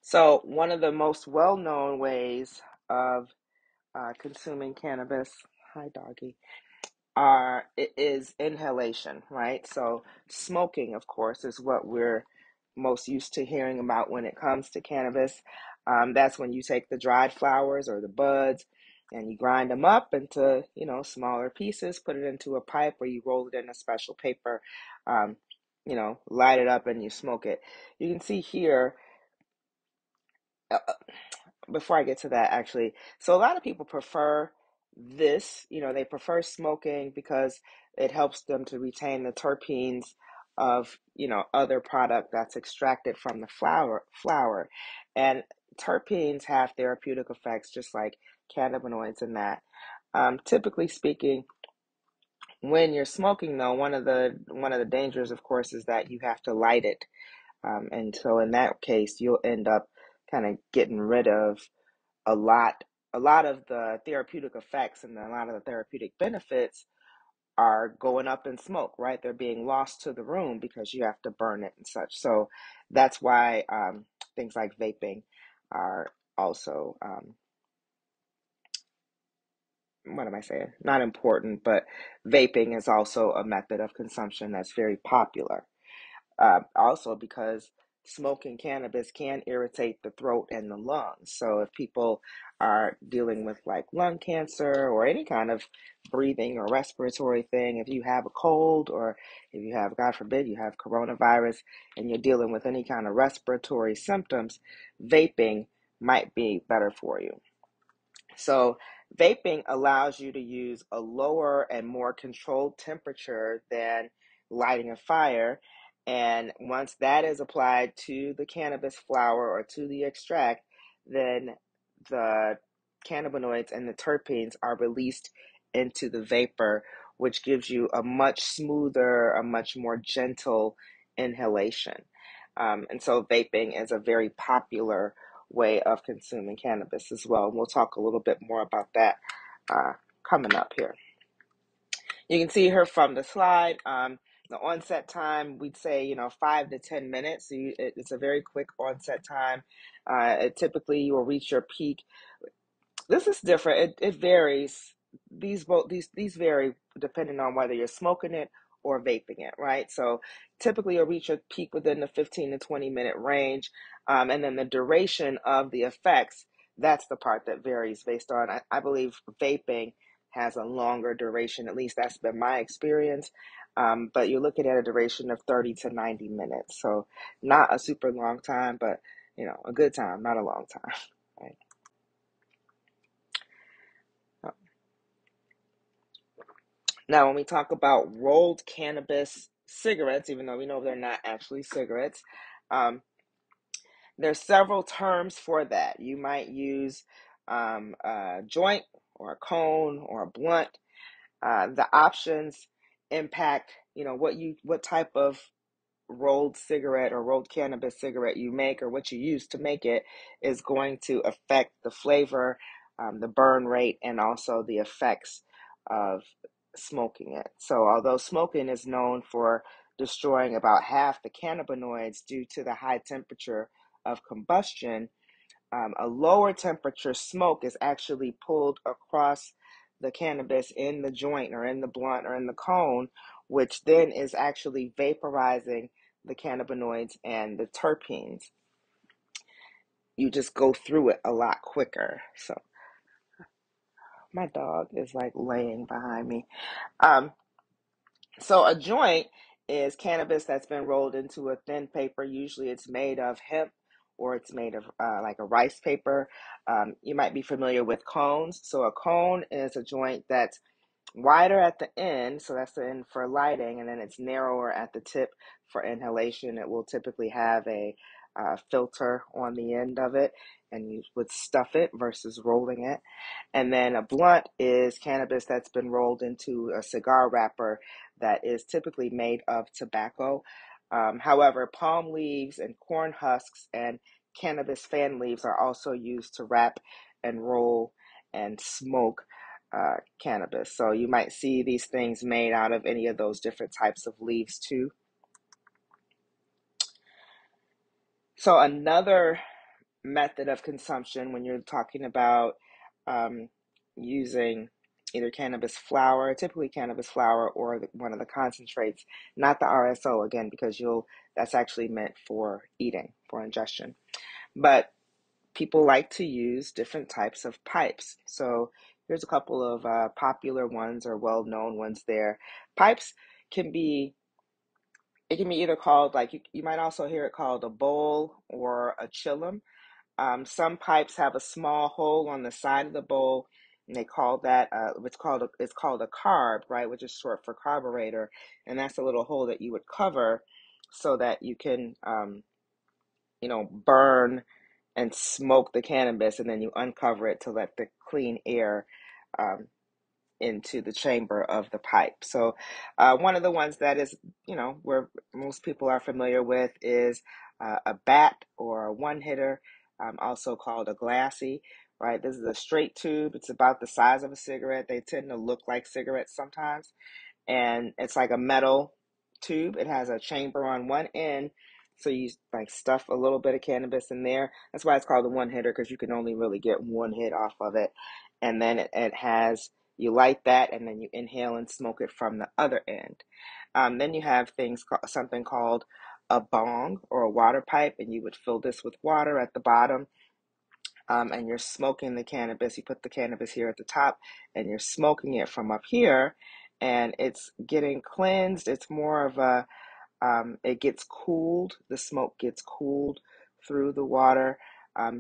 So, one of the most well-known ways of consuming cannabis, hi doggy, it is inhalation, right? So, smoking, of course, is what we're most used to hearing about when it comes to cannabis. That's when you take the dried flowers or the buds and you grind them up into, smaller pieces, put it into a pipe, or you roll it in a special paper, um, light it up and you smoke it. You can see here. Before I get to that, actually, so a lot of people prefer this, they prefer smoking because it helps them to retain the terpenes of, other product that's extracted from the flower. And terpenes have therapeutic effects just like cannabinoids and that. Typically speaking, when you're smoking though, one of the dangers, of course, is that you have to light it. And so in that case, you'll end up kind of getting rid of a lot a lot of the therapeutic effects and a lot of the therapeutic benefits are going up in smoke, right? They're being lost to the room because you have to burn it and such. So that's why things like vaping are also what am I saying? Not important, but vaping is also a method of consumption that's very popular. Also, because smoking cannabis can irritate the throat and the lungs. So, if people are dealing with like lung cancer or any kind of breathing or respiratory thing, if you have a cold or if you have, God forbid, you have coronavirus and you're dealing with any kind of respiratory symptoms, vaping might be better for you. So, vaping allows you to use a lower and more controlled temperature than lighting a fire. And once that is applied to the cannabis flower or to the extract, then the cannabinoids and the terpenes are released into the vapor, which gives you a much smoother, a much more gentle inhalation. And so, vaping is a very popular way of consuming cannabis as well. And we'll talk a little bit more about that uh, coming up here. You can see her from the slide. The onset time, we'd say, 5 to 10 minutes. So it's a very quick onset time. Typically, you will reach your peak. This is different. It varies. These vary depending on whether you're smoking it or vaping it, right? So typically you'll reach a peak within the 15 to 20 minute range. And then the duration of the effects, that's the part that varies based on, I believe vaping has a longer duration. At least that's been my experience. But you're looking at a duration of 30 to 90 minutes. So not a super long time, but a good time, not a long time, right? Now, when we talk about rolled cannabis cigarettes, even though we know they're not actually cigarettes, um, there's several terms for that. You might use a joint or a cone or a blunt. The options impact, what type of rolled cigarette or rolled cannabis cigarette you make or what you use to make it is going to affect the flavor, the burn rate, and also the effects of smoking it. So, although smoking is known for destroying about half the cannabinoids due to the high temperature of combustion, a lower temperature smoke is actually pulled across the cannabis in the joint or in the blunt or in the cone, which then is actually vaporizing the cannabinoids and the terpenes. You just go through it a lot quicker. So my dog is like laying behind me. Um, so a joint is cannabis that's been rolled into a thin paper. Usually it's made of hemp or it's made of like a rice paper. You might be familiar with cones. So a cone is a joint that's wider at the end, so that's the end for lighting, and then it's narrower at the tip for inhalation. It will typically have a filter on the end of it, and you would stuff it versus rolling it. And then a blunt is cannabis that's been rolled into a cigar wrapper that is typically made of tobacco. However, palm leaves and corn husks and cannabis fan leaves are also used to wrap and roll and smoke cannabis. So you might see these things made out of any of those different types of leaves too. So another method of consumption when you're talking about um, using either cannabis flower, typically cannabis flower, or one of the concentrates, not the RSO again, because that's actually meant for eating, for ingestion. But people like to use different types of pipes. So here's a couple of popular ones or well-known ones there. Pipes can be, it can be either called, like you might also hear it called a bowl or a chillum. Some pipes have a small hole on the side of the bowl, and they call that it's called a carb, right, which is short for carburetor, and that's a little hole that you would cover so that you can burn and smoke the cannabis, and then you uncover it to let the clean air um, into the chamber of the pipe. So one of the ones that is, where most people are familiar with is a bat or a one hitter, also called a glassy, right? This is a straight tube. It's about the size of a cigarette. They tend to look like cigarettes sometimes, and it's like a metal tube. It has a chamber on one end, so you like stuff a little bit of cannabis in there. That's why it's called a one hitter, because you can only really get one hit off of it. And then it has, you light that, and then you inhale and smoke it from the other end. Then you have something called a bong or a water pipe, and you would fill this with water at the bottom, and you're smoking the cannabis. You put the cannabis here at the top, and you're smoking it from up here, and it's getting cleansed. It's more of it gets cooled. The smoke gets cooled through the water.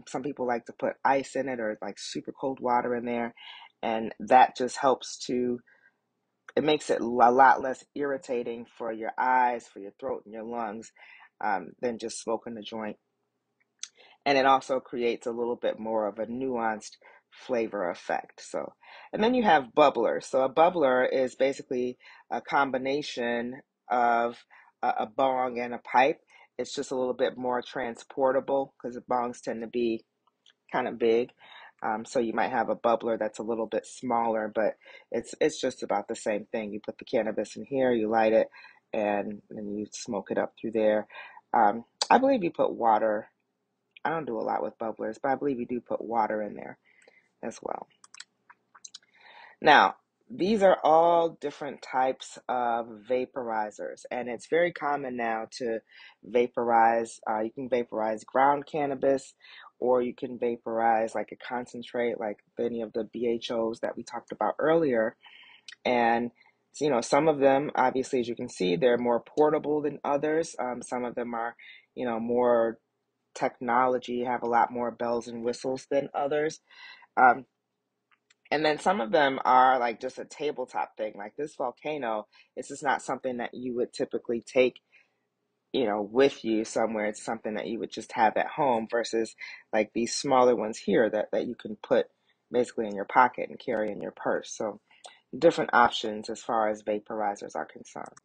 Some people like to put ice in it or like super cold water in there, and that just helps it makes it a lot less irritating for your eyes, for your throat, and your lungs, than just smoking the joint. And it also creates a little bit more of a nuanced flavor effect. So, and then you have bubblers. So a bubbler is basically a combination of a bong and a pipe. It's just a little bit more transportable because the bongs tend to be kind of big. So you might have a bubbler that's a little bit smaller, but it's just about the same thing. You put the cannabis in here, you light it, and then you smoke it up through there. I believe you put water. I don't do a lot with bubblers, but I believe you do put water in there as well. Now, these are all different types of vaporizers, and it's very common now to vaporize. You can vaporize ground cannabis, or you can vaporize like a concentrate, like any of the BHOs that we talked about earlier. And some of them, obviously, as you can see, they're more portable than others. Some of them are, more technology, have a lot more bells and whistles than others. Um, and then some of them are like just a tabletop thing, like this volcano. It's just not something that you would typically take, with you somewhere. It's something that you would just have at home versus like these smaller ones here that you can put basically in your pocket and carry in your purse. So different options as far as vaporizers are concerned.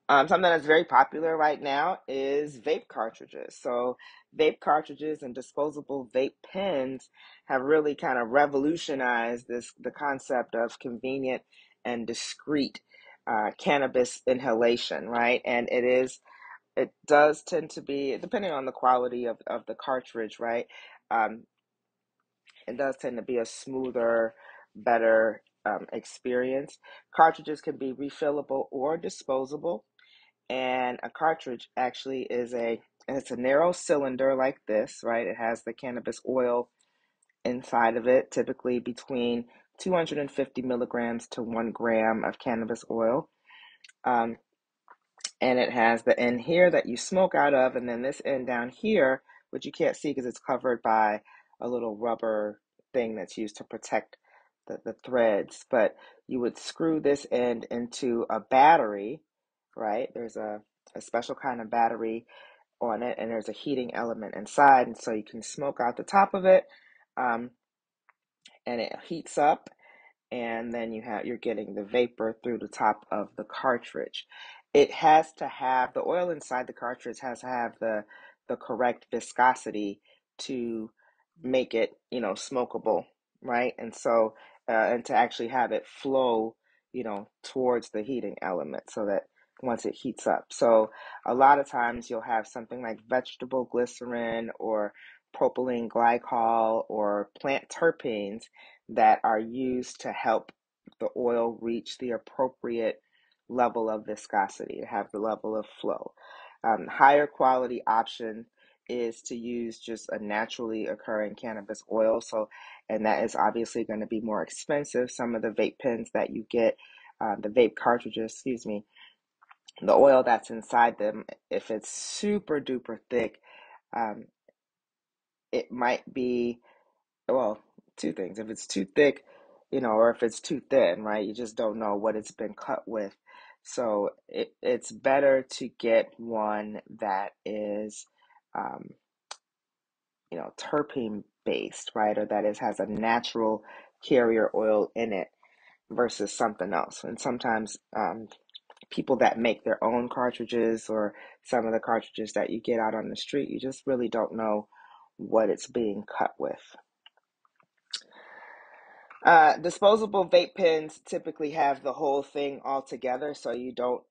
Something that's very popular right now is vape cartridges. So, vape cartridges and disposable vape pens have really kind of revolutionized the concept of convenient and discreet cannabis inhalation, right? And it does tend to be, depending on the quality of the cartridge, right? Um, it does tend to be a smoother, better experience. Cartridges can be refillable or disposable, and a cartridge actually it's a narrow cylinder like this, right? It has the cannabis oil inside of it, typically between 250 milligrams to 1 gram of cannabis oil. Um, and it has the end here that you smoke out of, and then this end down here, which you can't see because it's covered by a little rubber thing that's used to protect the threads. But you would screw this end into a battery, right? There's a special kind of battery on it, and there's a heating element inside, and so you can smoke out the top of it, um, and it heats up, and then you're getting the vapor through the top of the cartridge. It has to have, the oil inside the cartridge has to have the correct viscosity to make it, smokable, right? And so and to actually have it flow, towards the heating element so that once it heats up. So a lot of times you'll have something like vegetable glycerin or propylene glycol or plant terpenes that are used to help the oil reach the appropriate level of viscosity, to have the level of flow. Higher quality option is to use just a naturally occurring cannabis oil. So, and that is obviously going to be more expensive. Some of the vape pens that you get, the vape cartridges, excuse me, the oil that's inside them, if it's super duper thick, um, it might be, well, two things. If it's too thick, or if it's too thin, right? You just don't know what it's been cut with. So it's better to get one that is, um, terpene based, right? Or that has a natural carrier oil in it versus something else. And sometimes people that make their own cartridges or some of the cartridges that you get out on the street, you just really don't know what it's being cut with. Disposable vape pens typically have the whole thing all together, so you don't,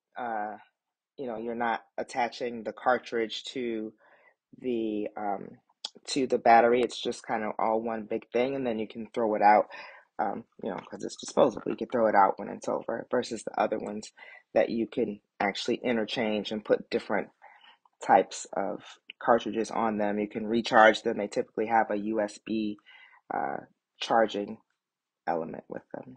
you're not attaching the cartridge to the battery. It's just kind of all one big thing, and then you can throw it out, because it's disposable. You can throw it out when it's over, versus the other ones that you can actually interchange and put different types of cartridges on them. You can recharge them. They typically have a USB charging element with them.